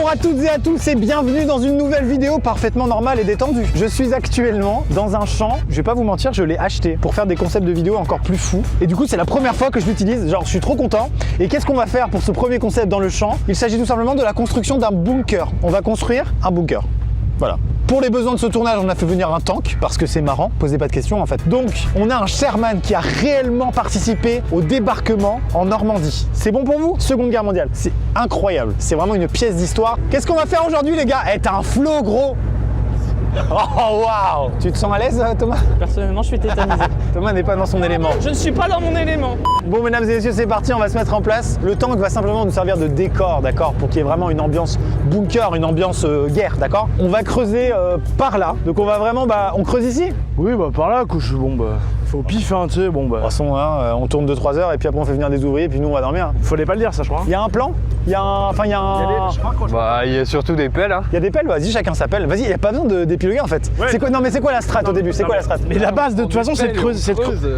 Bonjour à toutes et à tous et bienvenue dans une nouvelle vidéo parfaitement normale et détendue. Je suis actuellement dans un champ, je vais pas vous mentir, je l'ai acheté pour faire des concepts de vidéos encore plus fous. Et du coup c'est la première fois que je l'utilise, genre je suis trop content. Et qu'est-ce qu'on va faire pour ce premier concept dans le champ? Il s'agit tout simplement de la construction d'un bunker. On va construire un bunker. Voilà. Pour les besoins de ce tournage, on a fait venir un tank, parce que c'est marrant, posez pas de questions en fait. Donc, on a un Sherman qui a réellement participé au débarquement en Normandie. C'est bon pour vous? Seconde Guerre mondiale. C'est incroyable, c'est vraiment une pièce d'histoire. Qu'est-ce qu'on va faire aujourd'hui les gars? Eh, t'as un flow gros! Oh waouh! Tu te sens à l'aise Thomas? Personnellement, je suis tétanisé. Thomas n'est pas dans son élément. Je ne suis pas dans mon élément. Bon mesdames et messieurs, c'est parti, on va se mettre en place. Le tank va simplement nous servir de décor, d'accord? Pour qu'il y ait vraiment une ambiance bunker, une ambiance guerre, d'accord? On va creuser par là. Donc on va vraiment, on creuse ici? Oui, par là, couche. Bon, faut au pif, hein, tu sais, De toute façon, hein, on tourne 2-3 heures et puis après on fait venir des ouvriers et puis nous on va dormir. Fallait pas le dire, ça, je crois. Il y a un plan? Il y a un... Enfin, il y a un... Il y a surtout des pelles. Hein. Il y a des pelles, vas-y, chacun s'appelle. Vas-y, il n'y a pas besoin d'épiloguer en fait. Ouais. C'est quoi? Non mais c'est quoi la strat au début? C'est quoi la strat? Mais la base, de toute façon, c'est de creuser.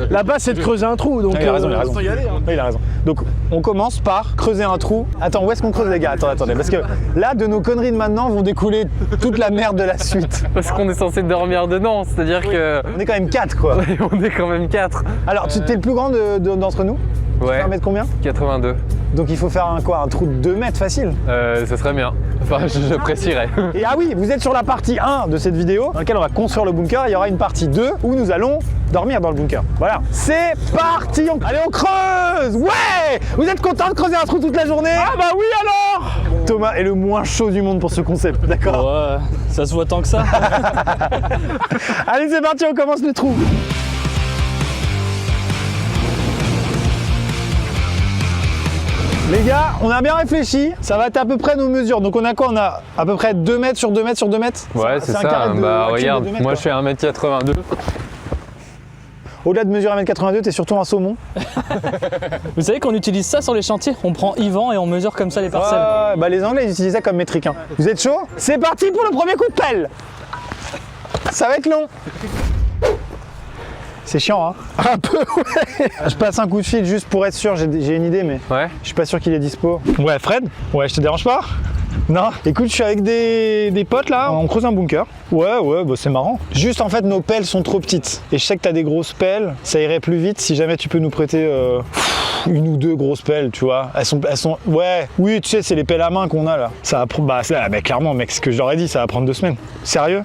La base, c'est de creuser un trou. Donc, Il a raison, il a raison. faut y aller, hein. Oui, il a raison. Donc on commence par creuser un trou. Attends, où est-ce qu'on creuse les gars? Attendez, parce que là, de nos conneries de maintenant vont découler toute la merde de la suite. Parce qu'on est censé dormir dedans, c'est-à-dire que... On est quand même 4 quoi. on est quand même 4. Alors, tu es le plus grand d'entre nous? Ouais. 1 mètre combien? 82. Donc il faut faire un trou de 2 mètres facile. Ça serait bien. Enfin, j'apprécierais. Et ah oui, vous êtes sur la partie 1 de cette vidéo dans laquelle on va construire le bunker. Il y aura une partie 2 où nous allons dormir dans le bunker. Voilà, c'est parti. Allez, on creuse. Ouais. Vous êtes content de creuser un trou toute la journée? Ah bah oui alors! Thomas est le moins chaud du monde pour ce concept, d'accord? Ouais, ça se voit tant que ça. Allez, c'est parti, on commence le trou. Les gars, on a bien réfléchi, ça va être à peu près nos mesures. Donc on a quoi? On a à peu près 2 mètres sur 2 mètres sur 2 mètres? Ouais, c'est un ça. carré de- un cube de Regarde, 2 mètres, moi quoi. je fais 1m82. Au-delà de mesurer 1m82, t'es surtout un saumon. Vous savez qu'on utilise ça sur les chantiers? On prend Yvan et on mesure comme ça les parcelles. Les Anglais ils utilisent ça comme métrique. Hein. Vous êtes chaud? C'est parti pour le premier coup de pelle. Ça va être long. C'est chiant, hein? Un peu, ouais. Je passe un coup de fil juste pour être sûr, j'ai une idée, mais Ouais. je suis pas sûr qu'il est dispo. Ouais, Fred? Ouais, je te dérange pas? Non? Écoute, je suis avec des potes là, on creuse un bunker. Ouais, c'est marrant. Juste en fait, nos pelles sont trop petites. Et je sais que t'as des grosses pelles, ça irait plus vite si jamais tu peux nous prêter une ou deux grosses pelles, tu vois. Elles sont... Ouais, oui, tu sais, c'est les pelles à main qu'on a là. Ça va prendre... mais clairement, mec, ce que je leur ai dit, ça va prendre 2 semaines. Sérieux?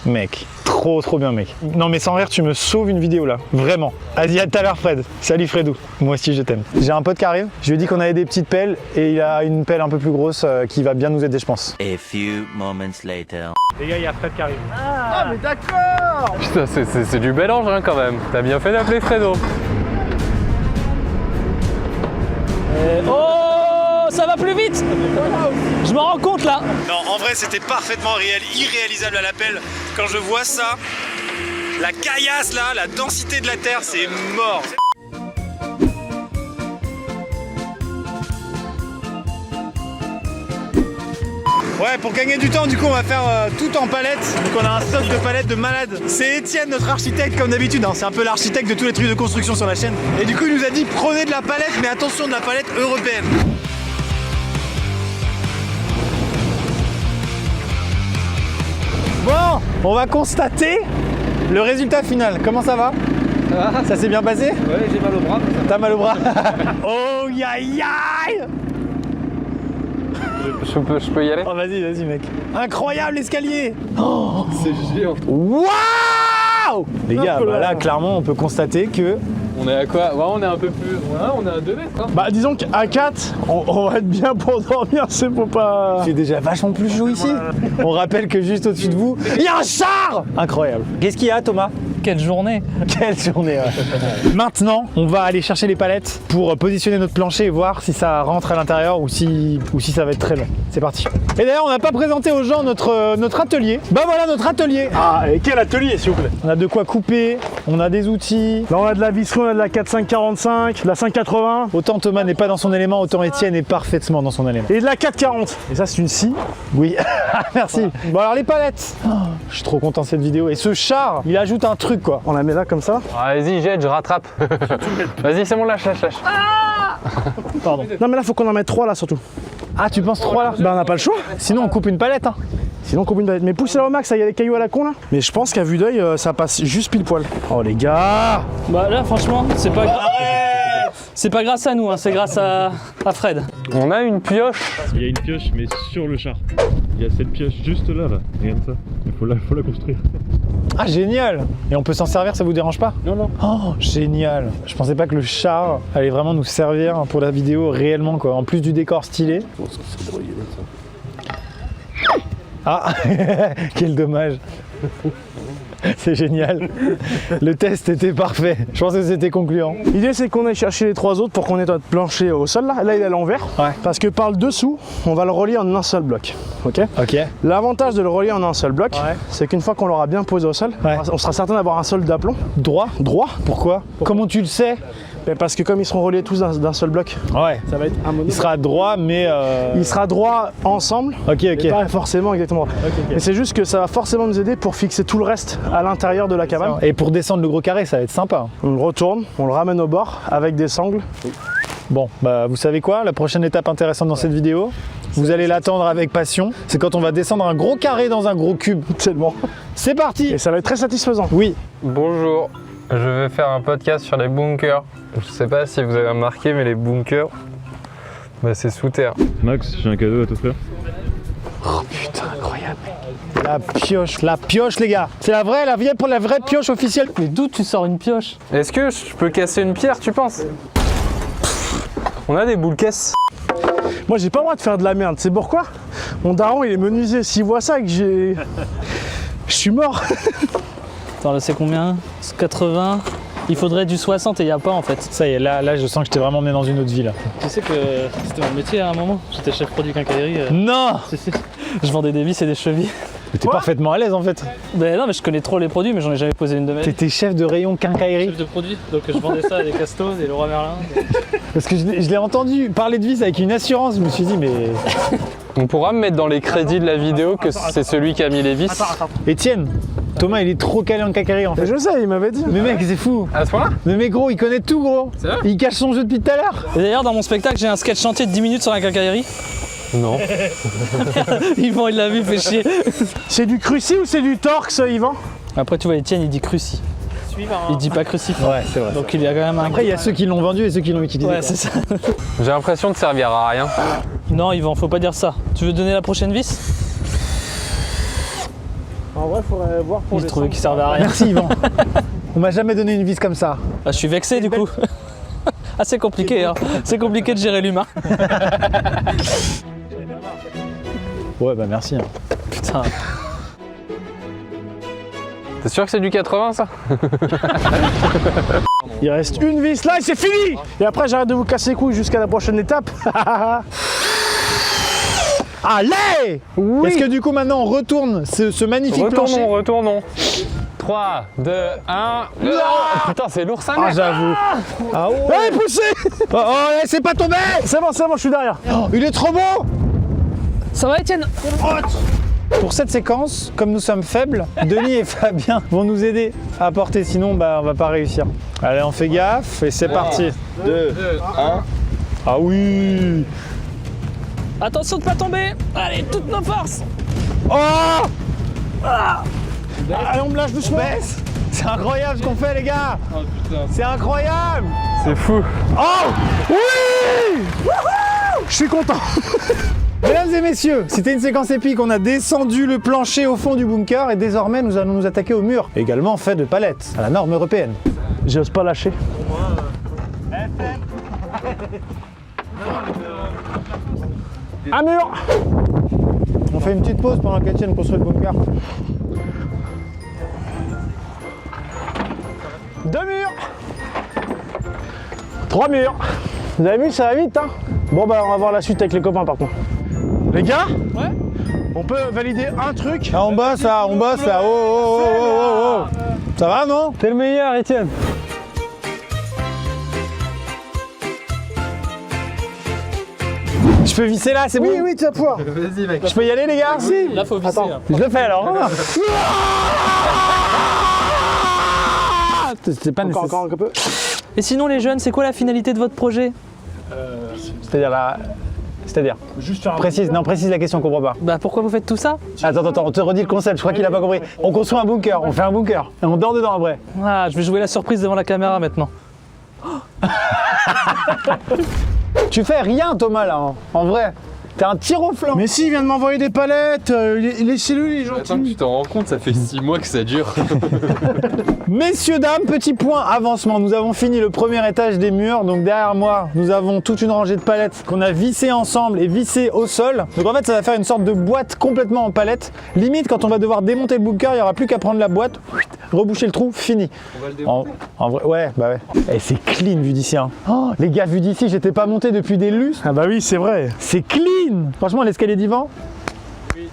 Mec, trop bien mec. Non mais sans rire, tu me sauves une vidéo là, vraiment. Vas-y, à tout à l'heure Fred. Salut Fredou, moi aussi je t'aime. J'ai un pote qui arrive, je lui ai dit qu'on avait des petites pelles et il a une pelle un peu plus grosse qui va bien nous aider je pense. A few moments later. Les gars, il y a Fred qui arrive. Ah, mais d'accord! Putain, c'est du bel ange hein, quand même. T'as bien fait d'appeler Fredo. Oh, ça va plus vite. Je m'en rends compte là. Non, en vrai c'était parfaitement irréalisable à l'appel. Quand je vois ça, la caillasse là, la densité de la terre, c'est mort. Ouais, pour gagner du temps, du coup, on va faire tout en palette. Donc, on a un stock de palettes de malade. C'est Étienne, notre architecte, comme d'habitude. Hein. C'est un peu l'architecte de tous les trucs de construction sur la chaîne. Et du coup, il nous a dit prenez de la palette, mais attention de la palette européenne. Bon, on va constater le résultat final. Comment ça va? Ça s'est bien passé? Ouais, j'ai mal au bras. T'as mal au bras? Oh, aïe aïe! Je peux y aller? Oh, vas-y, mec. Incroyable l'escalier! C'est géant. Waouh! Les gars, là, clairement, on peut constater que... On est à quoi? Ouais, on est un peu plus... Ouais, on est à 2 mètres. Hein. Bah, disons qu'à 4, on va être bien pour dormir, c'est pour pas. C'est déjà vachement plus chaud ici. On rappelle que juste au-dessus de vous, il y a un char! Incroyable. Qu'est-ce qu'il y a, Thomas? Quelle journée. Quelle journée, ouais. Maintenant, on va aller chercher les palettes pour positionner notre plancher et voir si ça rentre à l'intérieur ou si ça va être très long. C'est parti. Et d'ailleurs, on n'a pas présenté aux gens notre atelier. Bah voilà notre atelier. Ah, et quel atelier, s'il vous plaît? On a de quoi couper, on a des outils. Là, on a de la visserie, on a de la 4545, de la 580 Autant Thomas n'est pas dans son élément, autant Étienne est parfaitement dans son élément. et de la 440. Et ça, c'est une scie. Oui, merci. Bon alors les palettes. Oh, je suis trop content de cette vidéo. Et ce char, il ajoute un truc quoi. On la met là comme ça. Ah, vas-y, jette, je rattrape. Vas-y, c'est bon, lâche. Pardon. Non, mais là, faut qu'on en mette 3 là surtout. Ah, tu penses 3 là? Bah on n'a pas le choix. Sinon, on coupe une palette. Hein. Sinon on coupe une palette. Mais poussez-la au max, il y a des cailloux à la con là. Mais je pense qu'à vue d'œil, ça passe juste pile poil. Oh les gars. Bah là, franchement, c'est pas c'est pas grâce à nous, hein, c'est grâce à Fred. On a une pioche. Il y a une pioche, mais sur le char. Il y a cette pioche juste là, regarde ça. Il faut la construire. Ah, génial! Et on peut s'en servir, ça vous dérange pas? Non, non. Oh, génial! Je pensais pas que le char allait vraiment nous servir pour la vidéo réellement, quoi. En plus du décor stylé. Ah, quel dommage! C'est génial. Le test était parfait. Je pense que c'était concluant. L'idée c'est qu'on aille chercher les 3 autres pour qu'on ait notre plancher au sol là. Là il est à l'envers. Ouais. Parce que par le dessous, on va le relier en un seul bloc. Ok. Ok. L'avantage de le relier en un seul bloc, Ouais. c'est qu'une fois qu'on l'aura bien posé au sol, Ouais. on sera certain d'avoir un sol d'aplomb Droit? droit. Pourquoi? Comment tu le sais? Mais parce que comme ils seront reliés tous d'un seul bloc, Ouais. ça va être un mono. Il sera droit, mais. Il sera droit ensemble. Ok, Mais ok. pas forcément exactement droit. Mais c'est juste que ça va forcément nous aider pour fixer tout le reste à l'intérieur de la cabane. Et pour descendre le gros carré, ça va être sympa. On le retourne, on le ramène au bord avec des sangles. Bon, bah vous savez quoi? La prochaine étape intéressante dans cette vidéo, vous allez l'attendre avec passion. C'est quand on va descendre un gros carré dans un gros cube. Tellement. C'est parti! Et ça va être très satisfaisant. Oui. Bonjour. Je vais faire un podcast sur les bunkers. Je sais pas si vous avez remarqué, mais les bunkers, bah, c'est sous terre. Max, j'ai un cadeau à t'offrir. Putain, incroyable. La pioche les gars. C'est la vraie pioche officielle. Mais d'où tu sors une pioche? Est-ce que je peux casser une pierre, tu penses? On a des boules caisses. Moi j'ai pas le droit de faire de la merde, c'est pourquoi? Mon daron il est menuisier, s'il voit ça que j'ai... Je suis mort. Attends, là c'est combien? 80. Il faudrait du 60 et il n'y a pas en fait. Ça y est, là je sens que je t'ai vraiment emmené dans une autre ville. Tu sais que c'était mon métier à un moment. J'étais chef produit quincaillerie. Non! Si, si. Je vendais des vis et des chevilles. Mais t'es parfaitement à l'aise en fait. Ben non, mais je connais trop les produits, mais j'en ai jamais posé une de ma vie. T'étais chef de rayon quincaillerie. Chef de produit, donc je vendais ça à des Castos, des Leroy Merlin. Parce que je l'ai entendu parler de vis avec une assurance. Je me suis dit, mais. On pourra me mettre dans les crédits de la vidéo que c'est celui qui a mis les vis. Étienne, Thomas il est trop calé en quincaillerie en Mais fait. je sais, il m'avait dit. Mais mec, c'est fou. À ce point-là? Mais gros, il connaît tout gros. C'est vrai? Il cache son jeu depuis tout à l'heure. Et d'ailleurs, dans mon spectacle, j'ai un sketch chantier de 10 minutes sur la quincaillerie. Non. Yvan, il l'a vu, il fait chier. C'est du cruci ou c'est du torx, Yvan? Après, tu vois, Étienne, il dit cruci. Il dit pas cruci. Ouais, c'est vrai. Donc il y a quand même un. Après, il y a ceux qui l'ont vendu et ceux qui l'ont utilisé. Ouais, quoi. c'est ça. J'ai l'impression de servir à rien. Non, Yvan, faut pas dire ça. Tu veux donner la prochaine vis? En vrai, faudrait voir pour Il les trouvait sangles. qu'il servait à rien. Merci Yvan. On m'a jamais donné une vis comme ça. Ah, je suis vexé du coup. Ah, c'est compliqué, hein. C'est compliqué de gérer l'humain. Ouais, bah merci. Putain. T'es sûr que c'est du 80 ça? Il reste une vis là et c'est fini. Et après j'arrête de vous casser les couilles jusqu'à la prochaine étape. Allez! Oui. Est-ce que du coup maintenant on retourne ce magnifique plancher? Retournons. 3, 2, 1. Putain, c'est lourd ça, Ah mec. j'avoue. Ah ouais. Allez, poussez. Oh, c'est pas tombé! C'est bon, je suis derrière. Oh, il est trop beau! Ça va, Étienne? Pour cette séquence, comme nous sommes faibles, Denis et Fabien vont nous aider à porter, sinon bah, on va pas réussir. Allez, on fait gaffe et c'est parti. 2, 1. Ah oui! Attention de pas tomber. Allez, toutes nos forces. Oh! Allez, on me lâche doucement. Baisse! C'est incroyable ce qu'on fait les gars! C'est incroyable! C'est fou. Oh! Oui! Je suis content. Mesdames et messieurs, c'était une séquence épique. On a descendu le plancher au fond du bunker et désormais nous allons nous attaquer au mur, également fait de palettes, à la norme européenne. J'ose pas lâcher. Un mur. On fait une petite pause pendant qu'Etienne construit le bunker. 2 murs. 3 murs. Vous avez vu, ça va vite, hein? Bon, bah, on va voir la suite avec les copains, par contre. Les gars? Ouais. On peut valider un truc? Ah, on bosse là, on bosse là. Oh, oh, oh, oh, oh, oh. Ça va, non? T'es le meilleur, Étienne. Je peux visser là, c'est bon? Oui, oui, tu vas pouvoir. Vas-y, mec. Je peux y aller, les gars? Si. Là, faut visser. hein. Je le fais alors. C'est pas nécessaire. Encore un peu. Et sinon, les jeunes, c'est quoi la finalité de votre projet? C'est-à-dire C'est-à-dire Juste faire un précise, non, précise la question, on comprend pas. Bah pourquoi vous faites tout ça? Attends, on te redit le concept, je crois qu'il a pas compris. On construit un bunker, on fait un bunker, et on dort dedans après. Ah, je vais jouer la surprise devant la caméra maintenant. Tu fais rien Thomas là, hein. En vrai. T'es un tir au flanc. Mais si, il vient de m'envoyer des palettes, laissez-le, les gens. Attends que tu t'en rends compte, ça fait 6 mois que ça dure. Messieurs, dames, petit point avancement. Nous avons fini le premier étage des murs. Donc derrière moi, nous avons toute une rangée de palettes qu'on a vissées ensemble et vissées au sol. Donc en fait, ça va faire une sorte de boîte complètement en palettes. Limite, quand on va devoir démonter le bunker, il n'y aura plus qu'à prendre la boîte, reboucher le trou, fini. On va le démonter. En vrai, ouais, bah ouais. Et c'est clean vu d'ici. Hein. Oh, les gars, vu d'ici, j'étais pas monté depuis des lustres. Ah bah oui, c'est vrai. C'est clean. Franchement, l'escalier d'Ivan. Oui.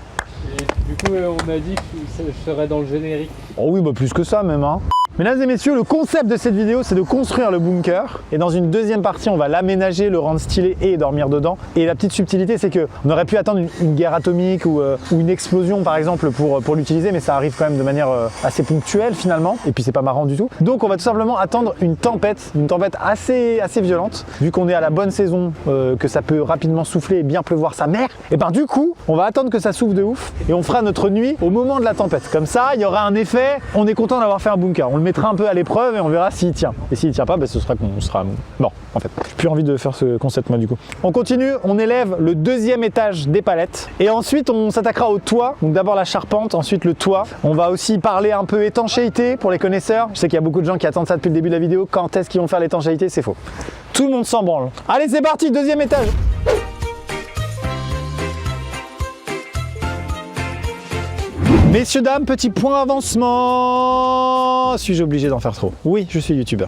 Et du coup, on m'a dit que je serais dans le générique. Oh oui, bah plus que ça même. Hein. Mesdames et messieurs, le concept de cette vidéo, c'est de construire le bunker. Et dans une deuxième partie, on va l'aménager, le rendre stylé et dormir dedans. Et la petite subtilité, c'est qu'on aurait pu attendre une guerre atomique ou une explosion, par exemple, pour l'utiliser, mais ça arrive quand même de manière assez ponctuelle finalement. Et puis c'est pas marrant du tout. Donc on va tout simplement attendre une tempête assez violente. Vu qu'on est à la bonne saison, que ça peut rapidement souffler et bien pleuvoir sa mère. Et ben du coup, on va attendre que ça souffle de ouf. Et on fera notre nuit au moment de la tempête. Comme ça, il y aura un effet, on est content d'avoir fait un bunker. On le mettra un peu à l'épreuve et on verra s'il tient. Et s'il tient pas, bah, ce sera qu'on sera mort en fait. J'ai plus envie de faire ce concept moi du coup. On continue, on élève le deuxième étage des palettes et ensuite on s'attaquera au toit. Donc d'abord la charpente, ensuite le toit. On va aussi parler un peu étanchéité pour les connaisseurs. Je sais qu'il y a beaucoup de gens qui attendent ça depuis le début de la vidéo. Quand est-ce qu'ils vont faire l'étanchéité? C'est faux. Tout le monde s'en branle. Allez, c'est parti, deuxième étage. Messieurs, dames, petit point avancement. Suis-je obligé d'en faire trop? Oui, je suis youtubeur.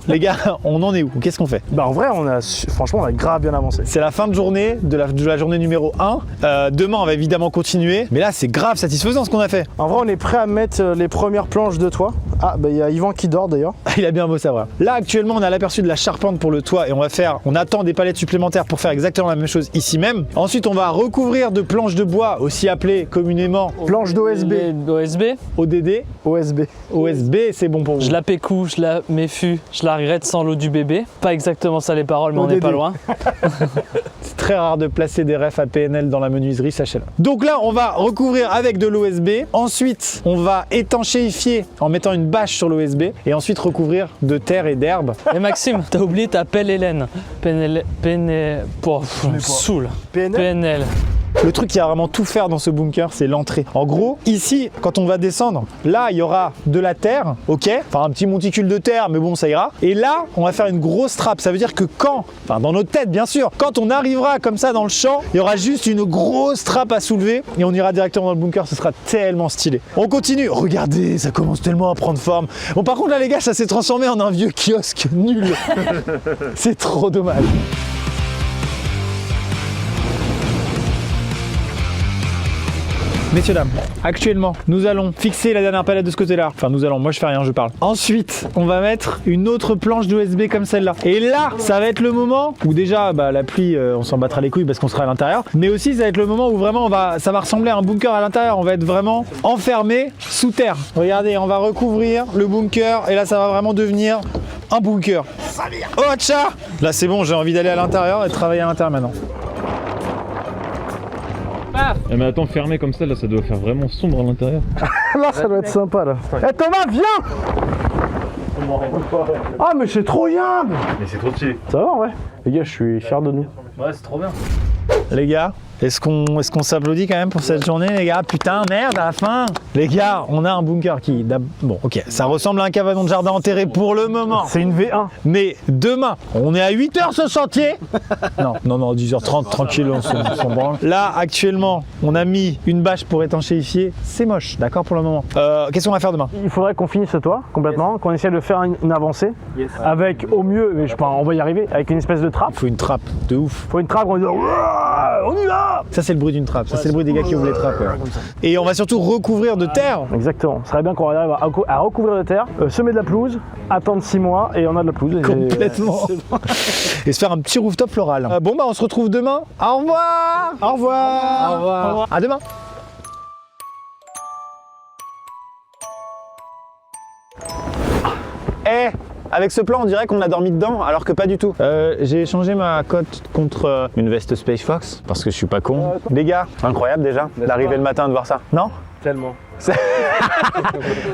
Les gars, on en est où? Qu'est-ce qu'on fait? Bah en vrai, franchement, on a grave bien avancé. C'est la fin de journée, de la journée numéro 1. Demain, on va évidemment continuer. Mais là, c'est grave satisfaisant ce qu'on a fait. En vrai, on est prêt à mettre les premières planches de toit. Ah, bah il y a Yvan qui dort d'ailleurs. Il a bien beau savoir. Là, actuellement, on a l'aperçu de la charpente pour le toit et on attend des palettes supplémentaires pour faire exactement la même chose ici même. Ensuite, on va recouvrir de planches de bois, aussi appelées communément Planche d'OSB. OSB. ODD. OSB. OSB, c'est bon pour vous. Je la pécou, je la méfue, je la regrette sans l'eau du bébé. Pas exactement ça les paroles, mais on n'est pas loin. C'est très rare de placer des refs à PNL dans la menuiserie, sachez-le. Donc là, on va recouvrir avec de l'OSB. Ensuite, on va étanchéifier en mettant une bâche sur l'OSB et ensuite recouvrir de terre et d'herbe. Et Maxime, t'as oublié ta pelle Hélène. PNL. Saoule. PNL. Le truc qui va vraiment tout faire dans ce bunker, c'est l'entrée. En gros, ici, quand on va descendre, là, il y aura de la terre, ok? Enfin, un petit monticule de terre, mais bon, ça ira. Et là, on va faire une grosse trappe. Ça veut dire que dans notre tête, bien sûr, quand on arrivera comme ça dans le champ, il y aura juste une grosse trappe à soulever et on ira directement dans le bunker. Ce sera tellement stylé. On continue. Regardez, ça commence tellement à prendre forme. Bon, par contre, là, les gars, ça s'est transformé en un vieux kiosque nul. C'est trop dommage. Messieurs, dames, actuellement, nous allons fixer la dernière palette de ce côté-là. Enfin, moi je fais rien, je parle. Ensuite, on va mettre une autre planche d'OSB comme celle-là. Et là, ça va être le moment où déjà, la pluie, on s'en battra les couilles parce qu'on sera à l'intérieur. Mais aussi, ça va être le moment où vraiment, ça va ressembler à un bunker à l'intérieur. On va être vraiment enfermé sous terre. Regardez, on va recouvrir le bunker et là, ça va vraiment devenir un bunker. Oh, tcha! Là, c'est bon, j'ai envie d'aller à l'intérieur et de travailler à l'intérieur maintenant. Eh mais attends, fermé comme ça, là, ça doit faire vraiment sombre à l'intérieur. Là, ça doit être sympa là. Eh Thomas, viens! Ah, mais c'est trop yimbe! Mais c'est trop stylé. Ça va, ouais. Les gars, je suis fier de nous. Ouais, c'est trop bien. Les gars, est-ce qu'on s'applaudit quand même pour cette journée, les gars? Putain, merde, à la fin. Les gars, on a un bunker qui... Bon, ok, ça ressemble à un cabanon de jardin enterré pour le moment. C'est une V1. Mais demain, on est à 8h ce chantier. Non, 10h30, tranquille, on s'en branle. Là, actuellement, on a mis une bâche pour étanchéifier. C'est moche, d'accord, pour le moment. Qu'est-ce qu'on va faire demain? Il faudrait qu'on finisse ce toit complètement, qu'on essaie de faire une avancée. Avec au mieux, mais je pense on va y arriver, avec une espèce de trappe. Il faut une trappe de ouf. Faut une trappe, on dit on y va! Ça, c'est le bruit d'une trappe. Ça, c'est le bruit des gars qui ouvrent les trappes. Et on va surtout recouvrir de terre. Exactement. Ce serait bien qu'on arrive à recouvrir de terre, semer de la pelouse, attendre 6 mois et on a de la pelouse. Complètement. Et se faire un petit rooftop floral. Bon, on se retrouve demain. Au revoir. Au revoir. Au revoir. Au revoir. À demain. Avec ce plan, on dirait qu'on a dormi dedans, alors que pas du tout. J'ai échangé ma cote contre une veste Space Fox, parce que je suis pas con. Les gars, incroyable déjà, d'arriver le matin et de voir ça. Non? Tellement.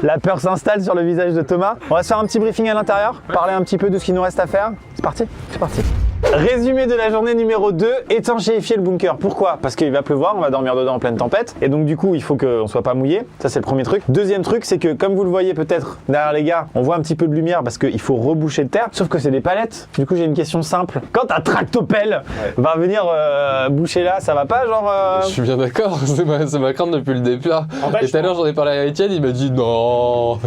La peur s'installe sur le visage de Thomas. On va se faire un petit briefing à l'intérieur, parler un petit peu de ce qu'il nous reste à faire. C'est parti? C'est parti. Résumé de la journée numéro 2, étanchéifier le bunker. Pourquoi? Parce qu'il va pleuvoir, on va dormir dedans en pleine tempête. Et donc du coup, il faut qu'on soit pas mouillé. Ça, c'est le premier truc. Deuxième truc, c'est que comme vous le voyez peut-être derrière les gars, on voit un petit peu de lumière parce qu'il faut reboucher le terre. Sauf que c'est des palettes. Du coup, j'ai une question simple. Quand un tractopelle va venir boucher là, ça va pas genre... Je suis bien d'accord, c'est ma crainte depuis le départ. Et tout à l'heure, j'en ai parlé à Étienne, il m'a dit non.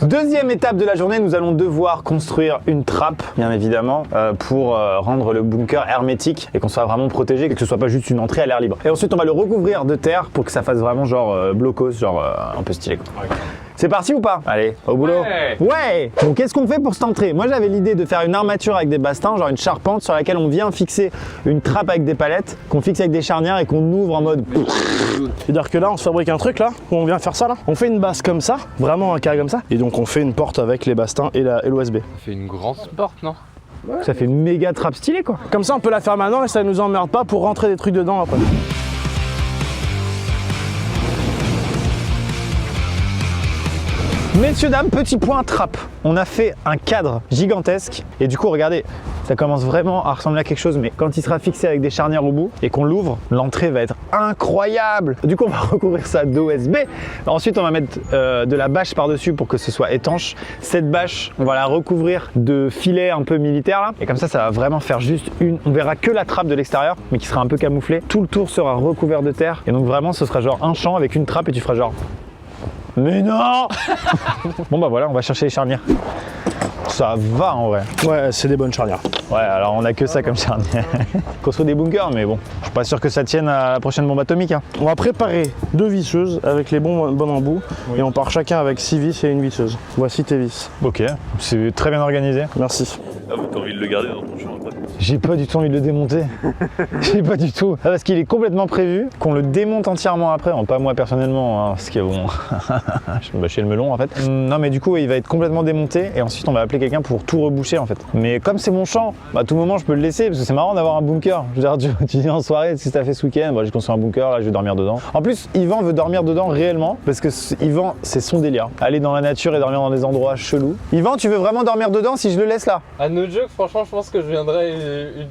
Deuxième étape de la journée, nous allons devoir construire une trappe, bien évidemment, pour rendre le bunker hermétique et qu'on soit vraiment protégé, que ce soit pas juste une entrée à l'air libre. Et ensuite, on va le recouvrir de terre pour que ça fasse vraiment genre blocos, genre un peu stylé. Quoi. C'est parti ou pas? Allez, au boulot. Ouais. Donc qu'est-ce qu'on fait pour cette entrée? Moi j'avais l'idée de faire une armature avec des bastins, genre une charpente sur laquelle on vient fixer une trappe avec des palettes, qu'on fixe avec des charnières et qu'on ouvre en mode... C'est-à-dire que là, on se fabrique un truc là, où on vient faire ça là. On fait une base comme ça, vraiment un carré comme ça. Et donc on fait une porte avec les bastins et l'OSB. Ça fait une grande porte, non? Ça fait une méga trappe stylée quoi. Comme ça, on peut la faire maintenant et ça nous emmerde pas pour rentrer des trucs dedans après. Messieurs, dames, petit point trappe. On a fait un cadre gigantesque et du coup, regardez, ça commence vraiment à ressembler à quelque chose, mais quand il sera fixé avec des charnières au bout et qu'on l'ouvre, l'entrée va être incroyable. Du coup, on va recouvrir ça d'OSB. Ensuite, on va mettre de la bâche par-dessus pour que ce soit étanche. Cette bâche, on va la recouvrir de filets un peu militaires là. Et comme ça va vraiment faire juste une... On verra que la trappe de l'extérieur, mais qui sera un peu camouflée. Tout le tour sera recouvert de terre. Et donc vraiment, ce sera genre un champ avec une trappe et tu feras genre... Mais non. Bon bah voilà, on va chercher les charnières. Ça va en vrai. Ouais, c'est des bonnes charnières. Ouais, alors on a que ça comme charnière. Construire des bunkers, mais bon, je suis pas sûr que ça tienne à la prochaine bombe atomique. Hein. On va préparer 2 visseuses avec les bons embouts et on part chacun avec 6 vis et une visseuse. Voici tes vis. Ok, c'est très bien organisé. Merci. Ah, t'as envie de le garder dans ton champ après? J'ai pas du tout envie de le démonter. J'ai pas du tout. Ah, parce qu'il est complètement prévu qu'on le démonte entièrement après. Pas moi personnellement, hein, parce que bon, je vais me bâcher le melon en fait. Non mais du coup, il va être complètement démonté et ensuite on va appeler quelqu'un pour tout reboucher en fait. Mais comme c'est mon champ, bah, à tout moment je peux le laisser parce que c'est marrant d'avoir un bunker. Je veux dire, tu dis en soirée, si t'as fait ce week-end, bah, j'ai construit un bunker, là je vais dormir dedans. En plus, Yvan veut dormir dedans réellement parce que Yvan, c'est son délire. Aller dans la nature et dormir dans des endroits chelous. Yvan, tu veux vraiment dormir dedans si je le laisse là? À no joke, franchement, je pense que je viendrai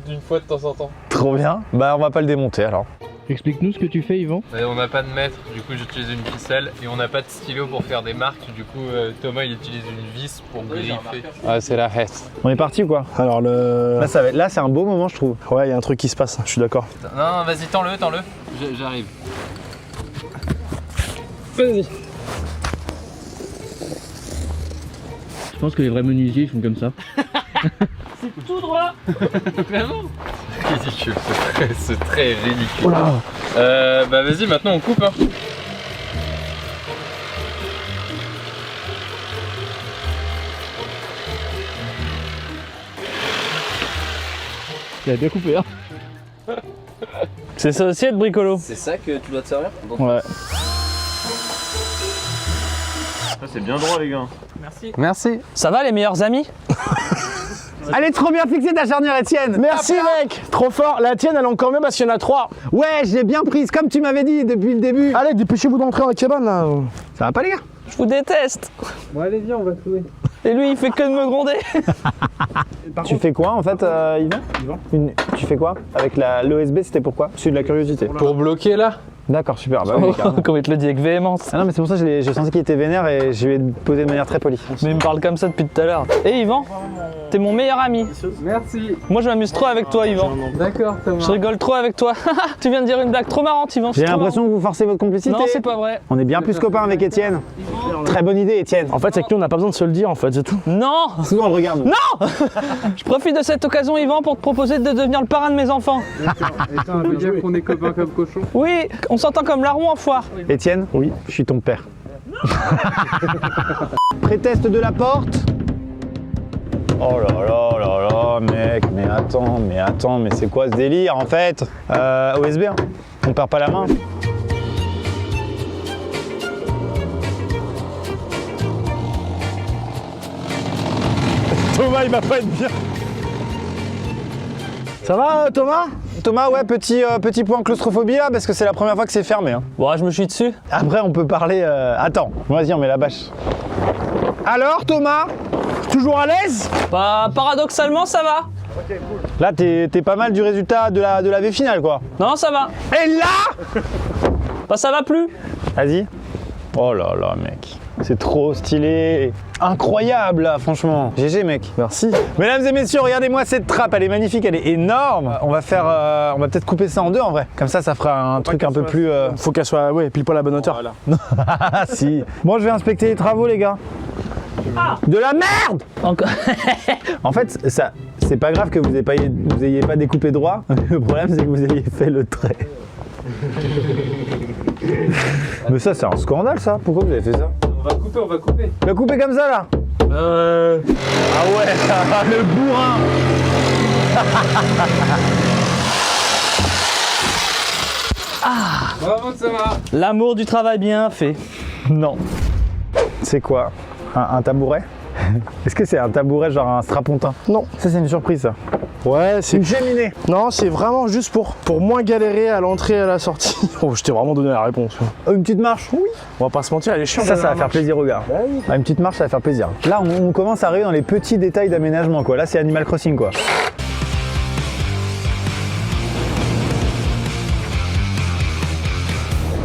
une fois de temps en temps. Trop bien. Bah on va pas le démonter alors. Explique-nous ce que tu fais, Yvan. On n'a pas de mètre, du coup j'utilise une ficelle et on n'a pas de stylo pour faire des marques, du coup Thomas il utilise une vis pour griffer. Ah c'est la hesse. On est parti ou quoi? Alors Là, là c'est un beau moment je trouve. Ouais, il y a un truc qui se passe, je suis d'accord. Non, vas-y, tends-le. J'arrive. Vas-y. Je pense que les vrais menuisiers ils font comme ça. C'est tout droit. Vraiment? Ridicule, c'est très ridicule. Bah vas-y, maintenant on coupe hein. Il a bien coupé hein. C'est ça aussi être bricolo. C'est ça que tu dois te servir? Ouais. Ça c'est bien droit les gars. Merci. Ça va les meilleurs amis? Elle est trop bien fixée ta charnière, Étienne. Merci mec, trop fort. La tienne elle est encore mieux parce qu'il y en a 3. Ouais, je l'ai bien prise comme tu m'avais dit depuis le début. Allez, dépêchez-vous d'entrer dans la cabane là. Ça va pas les gars? Je vous déteste. Bon allez viens, on va trouver. Et lui il fait que de me gronder. Tu fais quoi en fait, Yvan? Tu fais quoi? Avec l'OSB, c'était pourquoi? C'est de la curiosité. Pour bloquer là? D'accord, super. Bah, oui, carrément. Comme il te le dit avec véhémence. Ah non, mais c'est pour ça que j'ai senti qu'il était vénère et je lui ai posé de manière très polie. Mais il me parle comme ça depuis tout à l'heure. Hé Yvan, t'es mon meilleur ami. Merci. Moi je m'amuse trop avec toi Yvan. D'accord Thomas. Je rigole trop avec toi. Tu viens de dire une blague trop marrante Yvan. J'ai l'impression que vous forcez votre complicité. Non c'est pas vrai. On est bien plus copains avec Étienne. Très bonne idée, Étienne. En fait, c'est que nous on n'a pas besoin de se le dire en fait, c'est tout. Non. Souvent on le regarde. Non. Je profite de cette occasion Yvan pour te proposer de devenir le parrain de mes enfants. Et ça veut dire qu'on est copains comme cochons? Oui, on s'entend comme larron en foire. Étienne? Oui. Je suis ton père. Pré-test de la porte. Oh là là là là, mec, mais attends, mais c'est quoi ce délire en fait? OSB, hein. On perd pas la main. Thomas, il va pas être bien. Ça va, Thomas? Thomas, ouais, petit point claustrophobie là, parce que c'est la première fois que c'est fermé. Hein. Bon, je me suis dessus. Après, on peut parler. Attends, vas-y, on met la bâche. Alors, Thomas, toujours à l'aise? Bah, paradoxalement, ça va. Là, t'es pas mal du résultat de la V finale, quoi. Non, ça va. Et là, Bah, ça va plus. vas-y. Oh là là, mec. C'est trop stylé. Incroyable, là, franchement. GG, mec. Merci. Mesdames et messieurs, regardez-moi cette trappe. Elle est magnifique, elle est énorme. On va peut-être couper ça en deux, en vrai. Comme ça fera un truc un peu plus... Faut qu'elle soit, ouais, pile poil à la bonne hauteur. Ah, si. Moi, je vais inspecter les travaux, les gars. De la merde. Encore. En fait, ça, c'est pas grave que vous ayez pas découpé droit. Le problème, c'est que vous ayez fait le trait. Mais ça, c'est un scandale, ça. Pourquoi vous avez fait ça? On va couper. Le couper comme ça, là. Ah ouais, le bourrin. Bravo Thomas. L'amour du travail bien fait. Non. C'est quoi? Un tabouret? Est-ce que c'est un tabouret genre un strapontin? Non. Ça, c'est une surprise, ça. Ouais, c'est Une cheminée. Non, c'est vraiment juste pour moins galérer à l'entrée et à la sortie. Oh, je t'ai vraiment donné la réponse. Une petite marche? Oui. On va pas se mentir, elle est chiante. Ça va faire plaisir aux gars. Ah, une petite marche, ça va faire plaisir. Là, on commence à arriver dans les petits détails d'aménagement, quoi. Là, c'est Animal Crossing, quoi.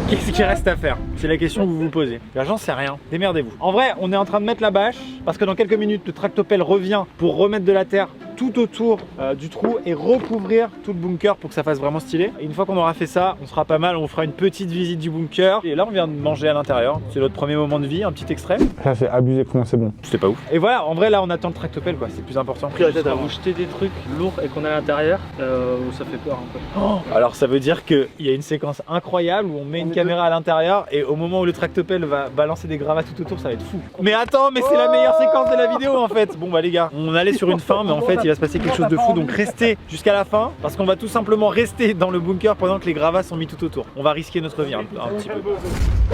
Qu'est-ce qu'il reste à faire? C'est la question que vous vous posez. J'en sais rien. Démerdez-vous. En vrai, on est en train de mettre la bâche parce que dans quelques minutes, le tractopelle revient pour remettre de la terre tout autour du trou et recouvrir tout le bunker pour que ça fasse vraiment stylé. Et une fois qu'on aura fait ça, on sera pas mal. On fera une petite visite du bunker. Et là, on vient de manger à l'intérieur. C'est notre premier moment de vie, un petit extrait. Ça fait abusé, comment c'est bon. C'était pas ouf. Et voilà, en vrai, là, on attend le tractopelle, quoi. C'est plus important. Quand vous jetez des trucs lourds et qu'on est à l'intérieur, ça fait peur un peu. Oh, alors ça veut dire qu'il y a une séquence incroyable où on met une caméra à l'intérieur et au moment où le tractopelle va balancer des gravats tout autour, ça va être fou. Mais attends, mais c'est la meilleure séquence de la vidéo en fait. Bon bah les gars, on allait sur une fin, mais en fait il va se passer quelque chose de fou, donc restez jusqu'à la fin parce qu'on va tout simplement rester dans le bunker pendant que les gravats sont mis tout autour. On va risquer notre vie un petit peu.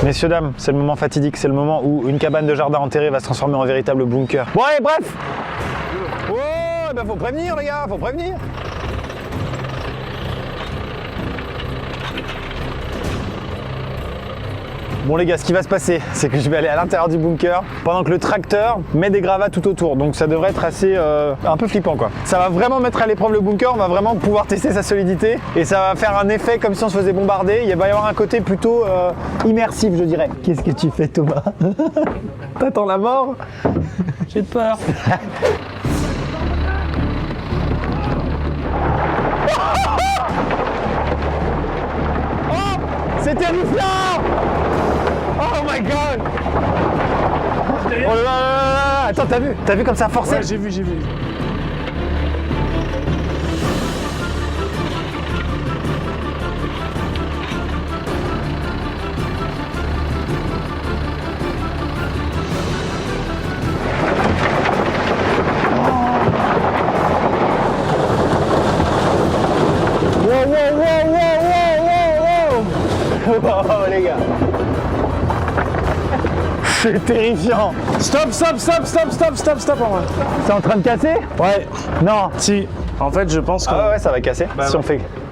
Messieurs, dames, c'est le moment fatidique, c'est le moment où une cabane de jardin enterrée va se transformer en véritable bunker. Bon allez, bref. Oh, bah faut prévenir les gars, faut prévenir. Bon les gars, ce qui va se passer, c'est que je vais aller à l'intérieur du bunker pendant que le tracteur met des gravats tout autour. Donc ça devrait être assez un peu flippant quoi. Ça va vraiment mettre à l'épreuve le bunker, on va vraiment pouvoir tester sa solidité et ça va faire un effet comme si on se faisait bombarder. Il va y avoir un côté plutôt immersif, je dirais. Qu'est-ce que tu fais Thomas? T'attends la mort? J'ai peur. C'est terrifiant! Oh my god! Oh là là! Attends, t'as vu comme ça a forcé? Ouais, j'ai vu. Oh les gars! C'est terrifiant! Stop en vrai. C'est en train de casser? Ouais. Non! Si. En fait, je pense que. Ah ouais, ça va casser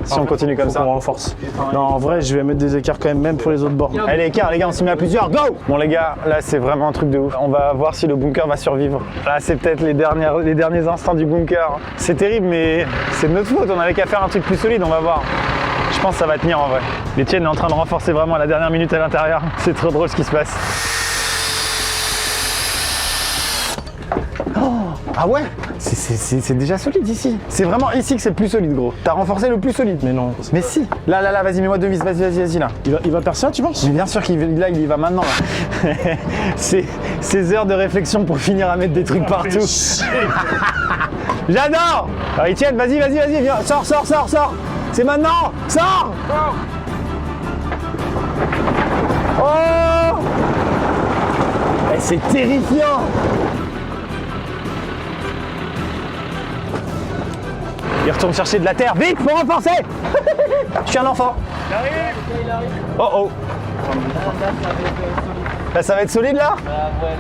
si on continue comme ça. On renforce. Non, en vrai, je vais mettre des écarts quand même pour les autres bords. Allez, écart, les gars, on s'y met à plusieurs. Go! Bon, les gars, là, c'est vraiment un truc de ouf. On va voir si le bunker va survivre. Là, c'est peut-être les derniers instants du bunker. C'est terrible, mais c'est de notre faute. On avait qu'à faire un truc plus solide, on va voir. Je pense que ça va tenir en vrai. L'Etienne est en train de renforcer vraiment à la dernière minute à l'intérieur. C'est trop drôle ce qui se passe. Oh, ah ouais? C'est déjà solide ici. C'est vraiment ici que c'est le plus solide, gros. T'as renforcé le plus solide. Mais non. Mais si. Là, vas-y, mets-moi deux vis. Vas-y, là. Il va percer, tu penses? Mais bien sûr qu'il y va maintenant. Là. Ces heures de réflexion pour finir à mettre des trucs partout. J'adore! Alors, Etienne, vas-y, viens. Sors. C'est maintenant! Sors! Oh! C'est terrifiant! Il retourne chercher de la terre. Vite, faut renforcer! Je suis un enfant. Il arrive. Oh. Là, ça va être solide, là? Ouais.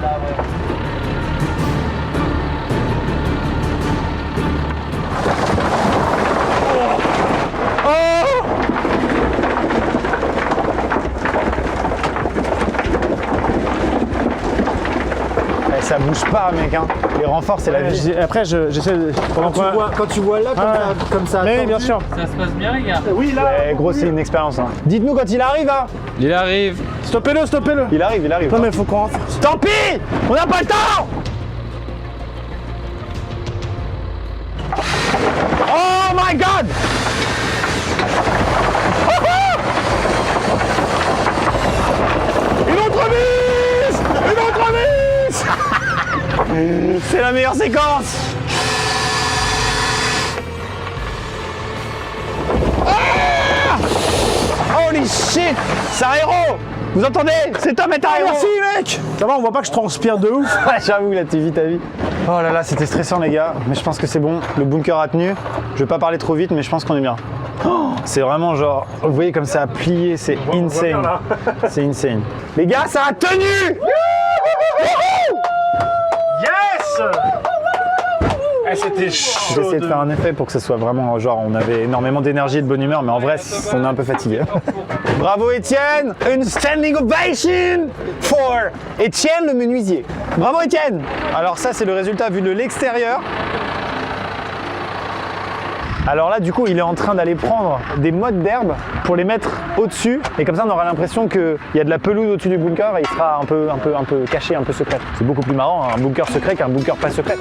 ça bouge pas, mec. Hein. Les renforts, c'est la vie. Après, j'essaie de. Quand tu vois là, comme ça. Oui, bien sûr. Ça se passe bien, les gars. Oui, là. Ouais, gros, c'est une expérience. Hein. Dites-nous quand il arrive, hein. Il arrive. Stoppez-le, stoppez-le. Il arrive. Non, mais faut qu'on renforce. Tant pis, on n'a pas le temps. Oh my god. Une autre mise. C'est la meilleure séquence. Ah, holy shit. C'est un héros. Vous entendez? Cet homme est un héros. Merci, mec. Ça va, on voit pas que je transpire de ouf. Ouais, j'avoue, là, tu vis ta vie. Oh là là, c'était stressant, les gars. Mais je pense que c'est bon. Le bunker a tenu. Je vais pas parler trop vite, mais je pense qu'on est bien. Oh, c'est vraiment genre, vous voyez comme ça a plié, c'est insane. C'est insane. Les gars, ça a tenu. Yes. C'était chaud. J'ai essayé de faire un effet pour que ce soit vraiment genre, on avait énormément d'énergie et de bonne humeur, mais en vrai, on est un peu fatigué. Bravo Étienne. Une standing ovation for Étienne le menuisier. Bravo Étienne. Alors ça, c'est le résultat vu de l'extérieur. Alors là, du coup, il est en train d'aller prendre des mottes d'herbe pour les mettre au-dessus. Et comme ça, on aura l'impression qu'il y a de la pelouse au-dessus du bunker et il sera un peu caché, un peu secret. C'est beaucoup plus marrant, un bunker secret qu'un bunker pas secret.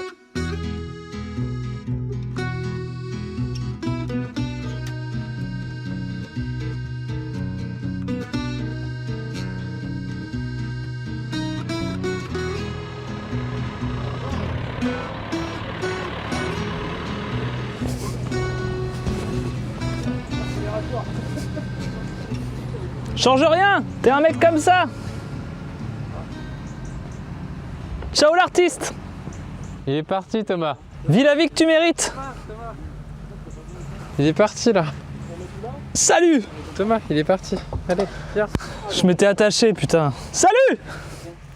Change rien. T'es un mec comme ça. Ciao l'artiste. Il est parti, Thomas. Vis la vie que tu mérites. Il est parti, là. Salut. Thomas, il est parti. Allez, viens. Je m'étais attaché, putain. Salut.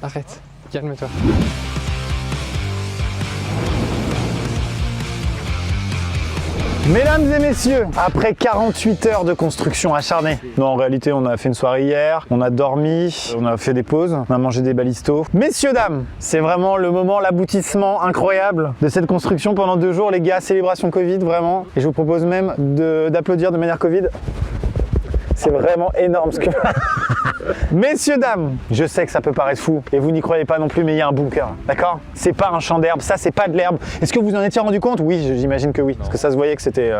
Arrête. Calme-toi. Mesdames et messieurs, après 48 heures de construction acharnée, non en réalité on a fait une soirée hier, on a dormi, on a fait des pauses, on a mangé des balistos. Messieurs, dames, c'est vraiment le moment, l'aboutissement incroyable de cette construction pendant 2 jours les gars, célébration Covid vraiment. Et je vous propose même d'applaudir de manière Covid. C'est vraiment énorme ce que... Messieurs, dames, je sais que ça peut paraître fou et vous n'y croyez pas non plus, mais il y a un bunker, d'accord? C'est pas un champ d'herbe, ça c'est pas de l'herbe. Est-ce que vous en étiez rendu compte? Oui, j'imagine que oui, parce que ça se voyait que c'était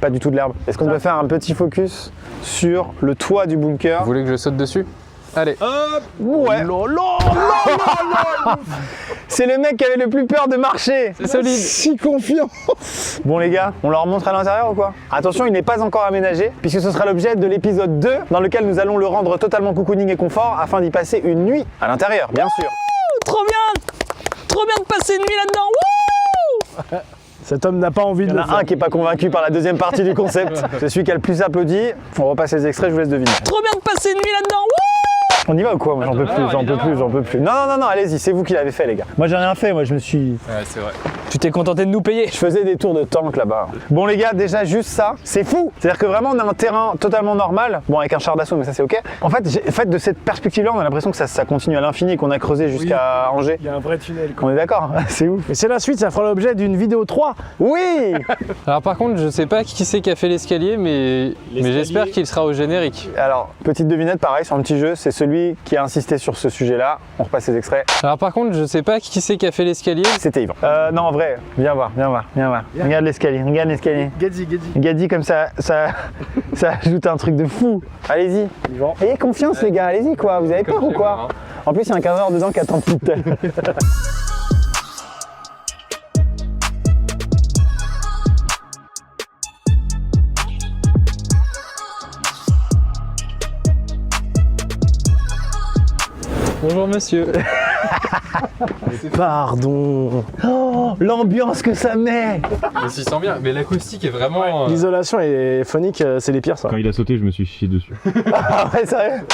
pas du tout de l'herbe. Est-ce qu'on peut faire un petit focus sur le toit du bunker? Vous voulez que je saute dessus? Allez. Ouais. C'est le mec qui avait le plus peur de marcher. C'est solide. Si confiant. Bon les gars, on leur montre à l'intérieur ou quoi? Attention, il n'est pas encore aménagé, puisque ce sera l'objet de l'épisode 2, dans lequel nous allons le rendre totalement cocooning et confort, afin d'y passer une nuit à l'intérieur, bien sûr. Trop bien. Trop bien de passer une nuit là-dedans. Wouh. Cet homme n'a pas envie de Il y le en a faire. un qui n'est pas convaincu par la deuxième partie du concept. C'est celui qui a le plus applaudi. On repasse les extraits, je vous laisse deviner. Trop bien de passer une nuit là-dedans. On y va ou quoi? Moi j'en peux plus, j'en peux plus. Non, allez-y, c'est vous qui l'avez fait les gars. Moi j'ai rien fait, moi je me suis... Ouais, c'est vrai. Tu t'es contenté de nous payer. Je faisais des tours de tank là-bas. Bon les gars, déjà juste ça, c'est fou. C'est-à-dire que vraiment on a un terrain totalement normal, bon avec un char d'assaut mais ça c'est ok. En fait, de cette perspective-là, on a l'impression que ça continue à l'infini, qu'on a creusé jusqu'à Angers. Il y a un vrai tunnel, quoi. On est d'accord? C'est ouf. Et c'est la suite, ça fera l'objet d'une vidéo 3. Oui. Alors par contre, je sais pas qui c'est qui a fait l'escalier, mais j'espère qu'il sera au générique. Alors, petite devinette pareil sur un petit jeu, c'est celui qui a insisté sur ce sujet-là. On repasse les extraits. Alors par contre, je sais pas qui c'est qui a fait l'escalier. C'était Yvan. Non, en vrai, viens voir. Regarde l'escalier, Gadzi comme ça ajoute un truc de fou. Allez-y. Ayez confiance les gars, allez-y quoi, vous avez peur ou quoi? En plus, il y a un caveur dedans qui attend depuis tout à l'heure. Bonjour monsieur. Pardon. Oh, l'ambiance que ça met. On s'y sent bien, mais l'acoustique est vraiment... L'isolation est phonique, c'est les pires ça. Quand il a sauté, je me suis chié dessus. Ah ouais, sérieux?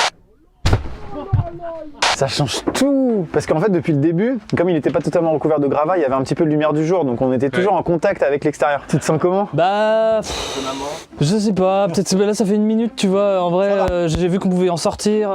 Ça change tout. Parce qu'en fait, depuis le début, comme il n'était pas totalement recouvert de gravats, il y avait un petit peu de lumière du jour, donc on était toujours en contact avec l'extérieur. Tu te sens comment? Bah, je sais pas, peut-être là ça fait une minute, tu vois. En vrai, j'ai vu qu'on pouvait en sortir.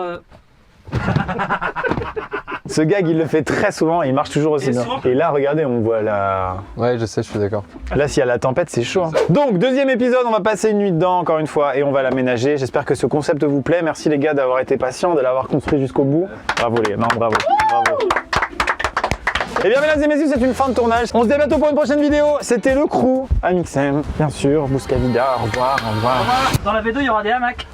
Ce gag, il le fait très souvent et il marche toujours aussi bien. Et là, regardez, on voit la... Ouais, je sais, je suis d'accord. Là, s'il y a la tempête, c'est chaud. Hein. Donc, deuxième épisode, on va passer une nuit dedans, encore une fois, et on va l'aménager. J'espère que ce concept vous plaît. Merci les gars d'avoir été patients, de l'avoir construit jusqu'au bout. Bravo les gars, non, bravo. Bravo. Et bien, mesdames et messieurs, c'est une fin de tournage. On se dit à bientôt pour une prochaine vidéo. C'était le crew, Amixem, bien sûr, Bouscavida, au revoir, au revoir. Dans la V2, il y aura des hamacs.